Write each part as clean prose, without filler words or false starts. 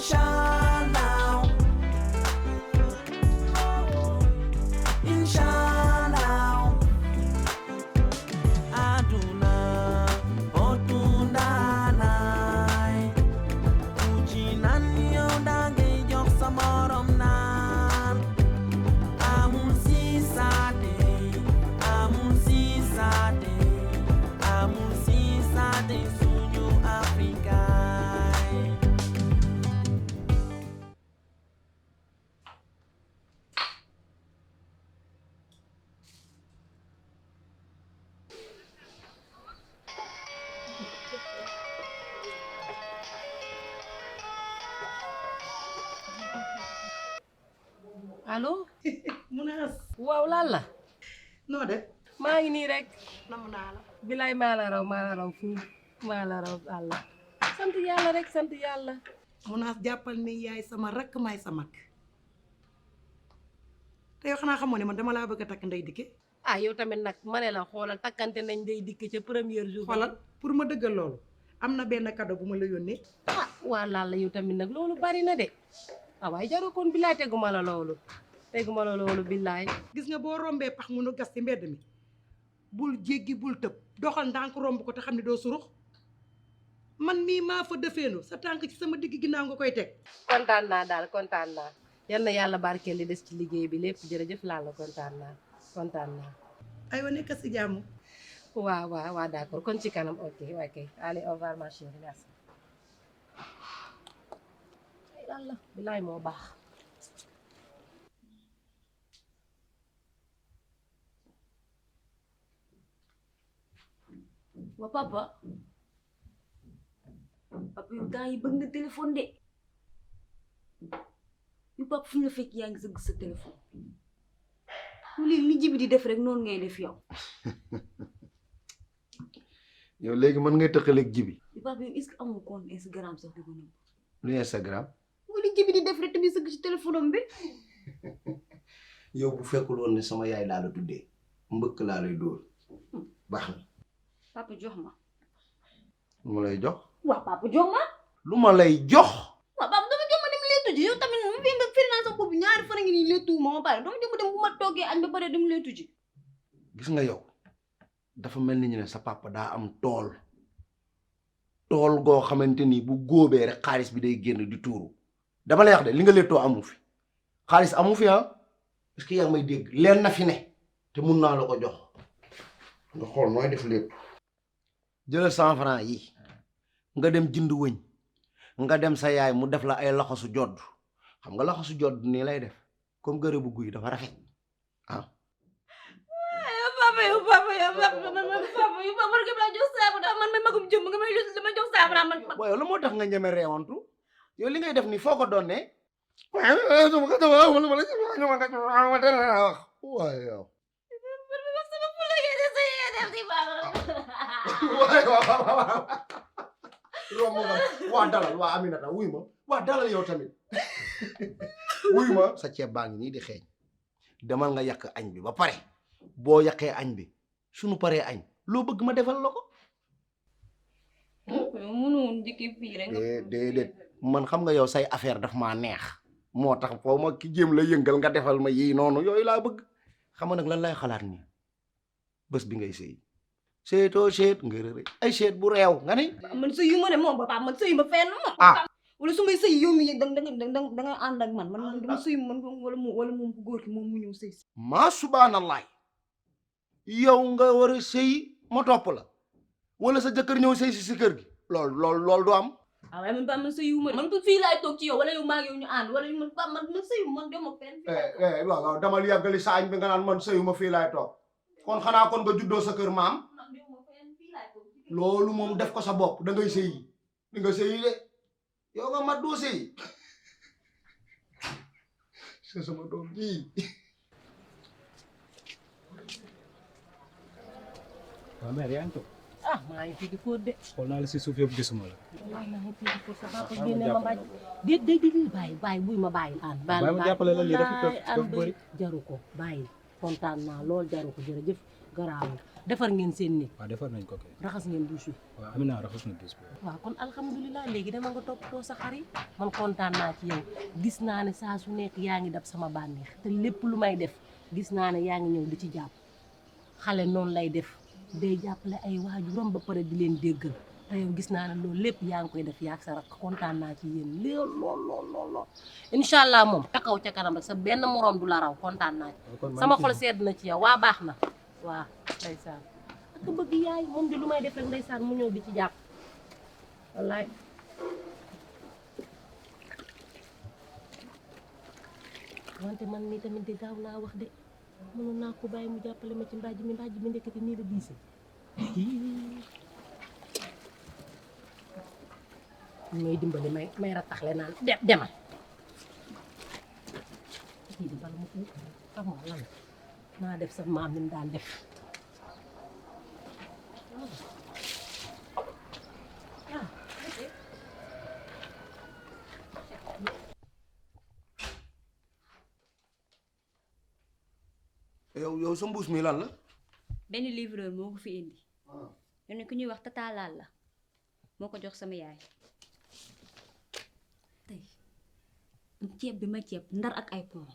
Inshallah, inshallah, aduna botundanay, ujinan yow dangay jox sa morom naan, amul sisaate, amul sisaate, amul sisaate suñu Afrikaay. allo Munas waaw lan la noo def maa ngi nii rek nam naa la bilaay maa la raw fii maa la raw àlla sant yàlla rek sant yàlla Munas jàppal ni yaay sama rakk maay sa mag te yow xanaa xamoo ne man dama laa bëgg a takk ndey dikke ah yow tamit nag ma ne la xoolal takkante nañ day dikk ca premier jour xoolal pour ma dëggal loolu am na benn cadeau bu ma la yónnee ah waa laal la yow tamit nag loolu bari na de ah waaye jaru kon bilaay teguma la loolu bilaay gis nga boo rombee pax mu nu gas ci mbedd mi bul jéggi bul tëb doxal ndànk romb ko te xam ne doo surux man mii maa fa defeenu sa tànk ci sama digg ginnaaw nga koy teg kontaan naa daal kontaan naa yal na yàlla barkeel li des ci liggéey bi lépp jërëjëf laal la kontaan naa aywa nekk si jàmm waaw d'accord kon ci kanam ok allez au revoir ma chérie merci yàlla bilaay moo baax waa papa yow temps yi bëgg nga téléphone de yu papa fu ñu la fekk yaa ngi sëgg sa téléphone lu léegi ni jibi di def rek noonu ngay def yow yow léegi mën ngay tëqaleeg jibi yu papa yow est-ce que amul compte Instagram sax di ko nëbb lu Instagram nga li jibi di def rek tamit sëgg ci téléphone am bi yow bu fekkul woon ne sama yaay laa la tuddee mbëkk laa lay dóor baax na papa jox ma lu ma lay jox waaw papa jox ma lu ma lay jox waaw papa dama jox ma dem leetu ji yow tamit mu fi nga firi naa sa bopp ñaari fan a ngi nii leetu ma pare dama jox ma dem bu ma toggee añ ba pare dem leetu ji gis nga yow dafa mel ni ñu ne sa papa daa am tool goo xamante ni bu góobee rek xaalis bi day génn di tuuru dama lay wax de li nga leetoo amu fi xaalis amu fi ah est-ce que yaa ngi may dégg leen na fi ne te mun naa la ko jox nga xool nooy def lépp jëlal 100 francs yi nga dem jënd wëñ nga dem sa yaay mu def la ay laxasu jodd xam nga laxasu jodd nii lay def comme gërë bu guy dafa rafet ah papa yow papa nga may jox saabu daal man may magum jëm nga may dama jox saabu daal man waaye lu moo tax nga ñeme reewantu yow li ngay def nii foo ko doon ne waaye yow romb nga waa dalal waa Aminata wuy ma waa dalal yow tamit wuy ma sa ceeb baa ngi nii di xeeñ demal nga yàq añ bi ba pare boo yàqee añ bi suñu paree añ loo bëgg ma defal la ko mënoon njëkki fii rek déedéet man xam nga yow say affaire daf maa neex moo tax foo ma ki jéem la yëngal nga defal ma yii noonu yooyu laa bëgg xam nga nag lan lay xalaat nii bés bi ngay sëy seetoo seet nga rëre ay seet bu réew nga ni man sëyu ma ne moom papa man sëyu ma fenn moom wala su may sëy yow mi da nga ànd ak man dama sëyu man wala moom ku góor ki moom mu ñëw sëy si maa subhanallah yow nga war a sëy ma topp la wala sa jëkkër ñëw sëy si kër gi loolu du am waaye man ba man sëyu ma man fii laay toog ci yow wala yow maa ngi yow ñu ànd wala man sëyu man dama fenn waaw damal yàggali sa añ bi nga naan man sëyu ma fii laay toog kon xanaa kon nga juddoo sa kër maam loolu moom def ko sa bopp da ngay sëyi di nga sëyi de yow nga mat doo sëyi c'est sama doom ji waaw mère yaa ngi toog ah maa ngi fi di fóot de xool naa la si suuf yëpp gisuma la waaw maa ngi fi di fóot sa papa génne ma bàyyi déet bàyyi buy ma bàyyi aan bàyyi ma jàppale la lii dafa bëri jaru ko bàyyi kontaan naa lool jaru ko jërëjëf garaawul defar ngeen seen néeg waaw defar nañ ko kay. raxas ngeen douche yi waaw Amina raxas na gis bi. waaw kon alhamdulilah léegi dama nga toppatoo sa xar yi man kontaan naa ci yow gis naa ne saa su nekk yaa ngi dab sama bànneex te lépp lu may def gis naa ne yaa ngi ñëw di ci jàpp xale noonu lay def day jàppale ay waajuram ba pare di leen déggal te yow gis naa ne loolu lépp yaa ngi koy def yaag sa rakk kontaan naa ci yéen lool incha allah moom takaw ca kanam rek sa benn moroom du la raw kontaan naa ci sama xol sedd na ci yow waa baax na waa ndeysaan ak bëgg yaay moom di lu may def rek ndeysaan mu ñëw di ci jàpp wallaay wante man mii tamit de gaaw naa wax de mënoon naa ko bàyyi mu jàppale ma ci mbàjj mi ndekkati nii la diise may dimbali may rattaxle naan demal kii di bala ma ko xamoo lan naa def sa maam ni mu daan def yow sa mbuus mi lan la benn livreur moo ko fi indi ñu ne ku ñuy wax Tata Laal la moo ko jox sama yaay tey ceeb bi ma ceeb ndar ak ay pom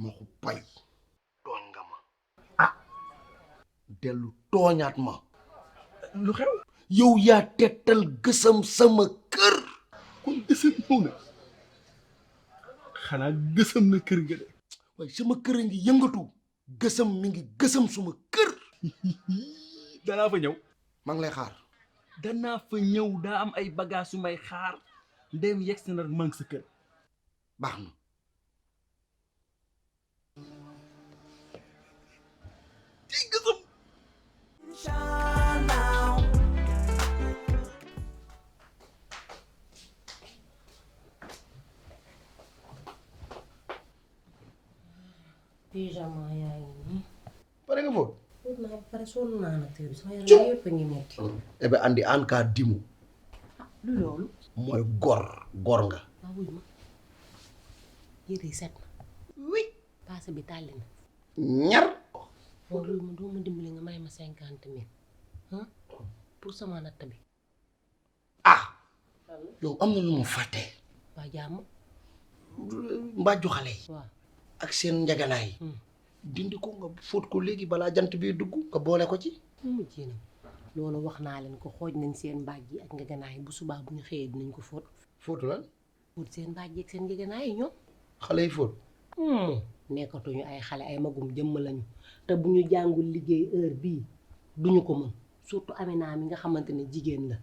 ma ko pay tooñ nga ma dellu tooñaat ma lu xew yow yaa tettal gësam sama kër kon gësam ñëw na xanaa gësam na kër ga de waaye sama kër a ngi yëngatu gësam mi ngi gësam suma kër danaa fa ñëw maa ngi lay xaar danaa fa ñëw daa am ay bagage yu may xaar ndem yegg si na maa ngi sa kër baax na tey gësam pyjama yaa ngi nii pare nga foofu pour naa pare sonn naa nag tey sama yaram yëpp a ngi metti ebe andi an ka dimu lu loolu mooy gor nga waa wuy ma yére yi set na oui paase bi tàlli na ñar moom wuy ma doo ma dimbali nga may ma 50 000 pour sama natt bi ah yow am na lu mu fàtte waa jàmm mbàjju xale yi waaw ak seen njaganaay dindi ko nga fóot ko léegi balaa jant bi dugg nga boole ko ci mu ci nag loolu wax naa leen ko xooj nañ seen mbaaj yi ak njaganaay bu subaa bu ñu xëyee dinañ ko fóot fóotu lan fóot seen mbaaj yi ak seen njaganaay yi ñoom xale yi fóot nekkatuñu ay xale ay magum jëmm lañu te bu ñu jàngul liggéey heure bii duñu ko mën surtout Amina mi nga xamante ne jigéen la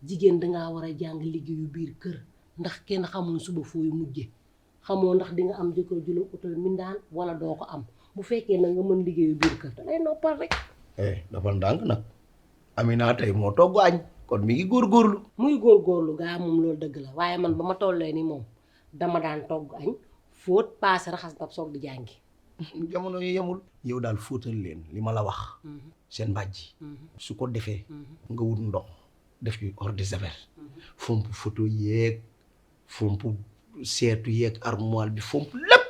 jigéen dangaa war a jàng liggéeyu biir kër ndax kenn xamul suba fooy mujje xamoo ndax di nga am jëkkër ju la utal mindaan wala doo ko am bu fekkee na nga mën liggéeyu biir kër da lay noppal rek dafa ndànk nag Amina tey moo togg añ kon mi ngi góorgóorlu muy góorgóorlu gaa moom loolu dëgg la waaye man ba ma tollee ni moom dama daan togg añ fóot paase raxas dab soog di jàngi jamono yu yemul yow daal fóotal leen li ma la wax seen mbàjj su ko defee nga wut ndox def ci eau de javel fomp photo yeeg fomp seetu yeeg armoire bi fomp lépp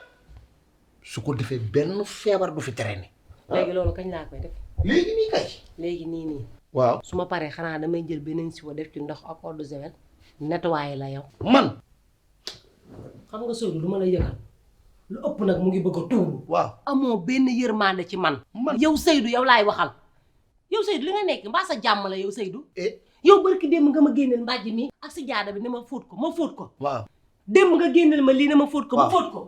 su ko defee benn feebar du fi traîner léegi loolu kañ laa koy def léegi nii kay léegi nii waaw su ma paree xanaa damay jël beneen siwo def ci ndox ak eau de javel nettoyé la yow man xam nga sóoru lu ma la yëgal lu ëpp nag mu ngi bëgg a tuuru. waaw amoo benn yërmande ci man. man yow Seydou yow laay waxal yow Seydou li nga nekk mbaa sa jàmm la yow Seydou. eh yow barki démb nga ma génneel mbàjj mi ak si jaada bi ne ma fóot ko ma fóot ko. waaw démb nga génneel ma lii ne ma fóot ko ma waaw. fóot ko.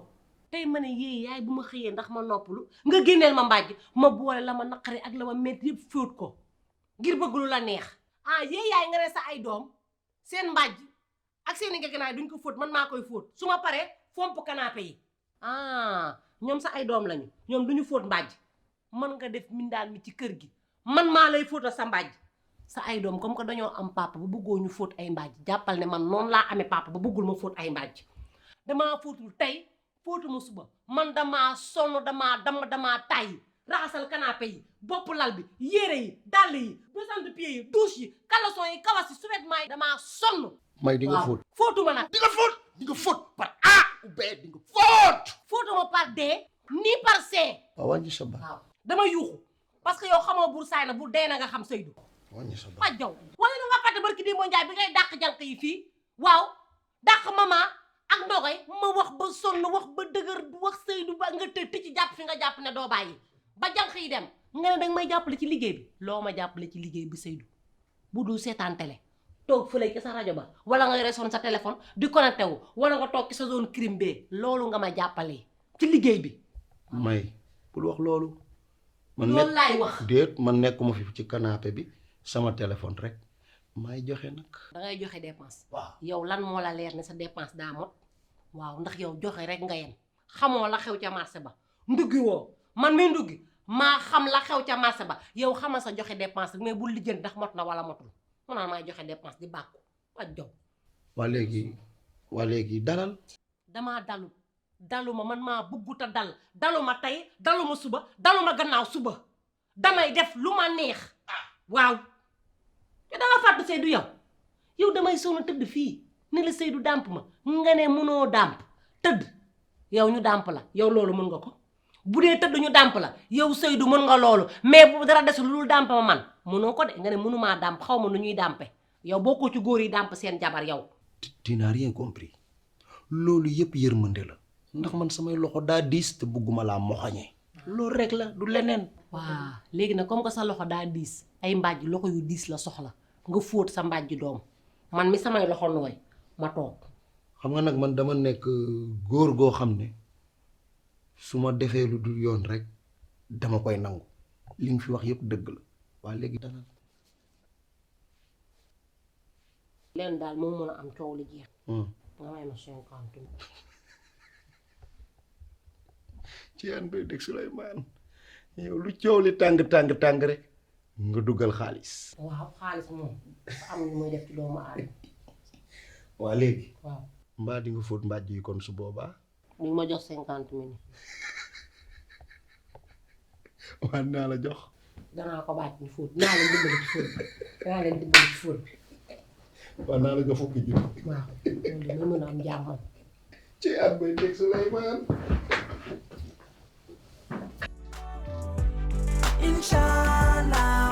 tey ma ne yéey yaay bu ma xëyee ndax ma noppalu nga génneel ma mbàjj ma boole la ma naqari ak la ma métti yëpp fóot ko ngir bëgg lu la neex. ah yéey yaay nga ne sa ay doom seen mbàjj ak seen i ngeganaay duñ ko fóot man maa koy fóot su ma paree fomp canapé yi. ah ñoom sa ay doom lañu ñoom duñu fóot mbàjj man nga def mindaan mi ci kër gi man maa lay fóotal sa mbàjj sa ay doom comme que dañoo am papa ba bëggoo ñu fóot ay mbàjj jàppal ne man noonu laa amee papa ba bëggul ma fóot ay mbàjj damaa fóotul tey fóotuma suba man damaa sonn damaa tàyyi raxasal canapé yi bopp lal bi yére yi dàll yi descente pied yi douche yi caleçon yi kawas yi sous-vêtement yi damaa sonn. may di nga fóot fóotuma nag. di nga fóot par A ou B di nga fóot fóotuma par D ni par C. waaw wàññi sa baat waaw dama yuuxu parce que yow xamoo buur saay na bu dee na nga xam Seydou. wàññi sa baat ma jaw wala da nga fàtte barki démb Njaay bi ngay dàq jànq yi fii waaw dàq mama ak ndogoy ma wax ba sonn wax ba dëgër wax Seydou ba nga tëj ci jàpp fi nga jàpp ne doo bàyyi ba jànq yi dem nga ne danga may jàppale ci liggéey bi loo ma jàppale ci liggéey bi Seydou bu dul seetaan télé toog fële ci sa rajo ba wala nga resoon sa téléphone di connecté wu wala nga toog ci sa zone crime bee loolu nga ma jàppale ci liggéey bi. may bul wax loolu man loolu laay wax déet man nekkuma fi ci canapé bi sama téléphone rek may joxe nag da ngay joxe dépense. waaw yow lan moo la leer ne sa dépense daa mot waaw ndax yow joxe rek nga yem xamoo la xew ca marché ba nduggi woo man mi nduggi maa xam la xew ca marché ba yow xamal sa joxe dépense mais bul lijjanti ndax mot na wala motul mu naan may joxe dépense di bàkku ak jow waa léegi dalal damaa daluma man maa bëgguta daluma tey daluma suba daluma gannaaw suba damay def lu ma neex waaw te danga fàtte Seydou yow damay sonn tëdd fii ne la Seydou dàmp ma nga ne mënoo dàmp tëdd yow ñu dàmp la yow loolu mën nga ko bu dee tëdd ñu dàmp la yow Seydou mën nga loolu mais bu dara desul lu dàmp ma man mënoo ko de nga ne mënumaa dàmp xaw ma nu ñuy dàmpe yow bokkoo ci góor yi dàmp seen jabar yow. tu n'as rien compris loolu yëpp yërmande la ndax man samay loxo daa diis te bëgguma laa moxañee loolu rek la du leneen. waaw léegi nag comme que sa loxo daa diis ay mbàjj loxo yu diis la soxla nga fóot sa mbàjj doom man mi samay loxo nooy ma toog. xam nga nag man dama nekk góor goo xam ne su ma defee lu dul yoon rek dama koy nangu li nga fi wax yëpp dëgg la waa léegi dalal. leen daal moo mën a am coow li jeex. nga may ma 50. ci yan bay dëgg Souleymane yow lu coow li tàng rek nga dugal xaalis. waaw xaalis moom dafa am lu muy def ci doomu aadama. waa léegi. waaw mbaa di nga fóot mbàjj yi kon su boobaa. ni ma jox 50 minutes. waa naa la jox. danaa ko bàcc ñu fóot naa leen dimbali ci fóot bi danaa leen dimbali ci fóot bi. waa naa la jox fukki junni. waaw loolu dina mën a am jàmm. ci yan bay dëgg Souleymane. Inshallah.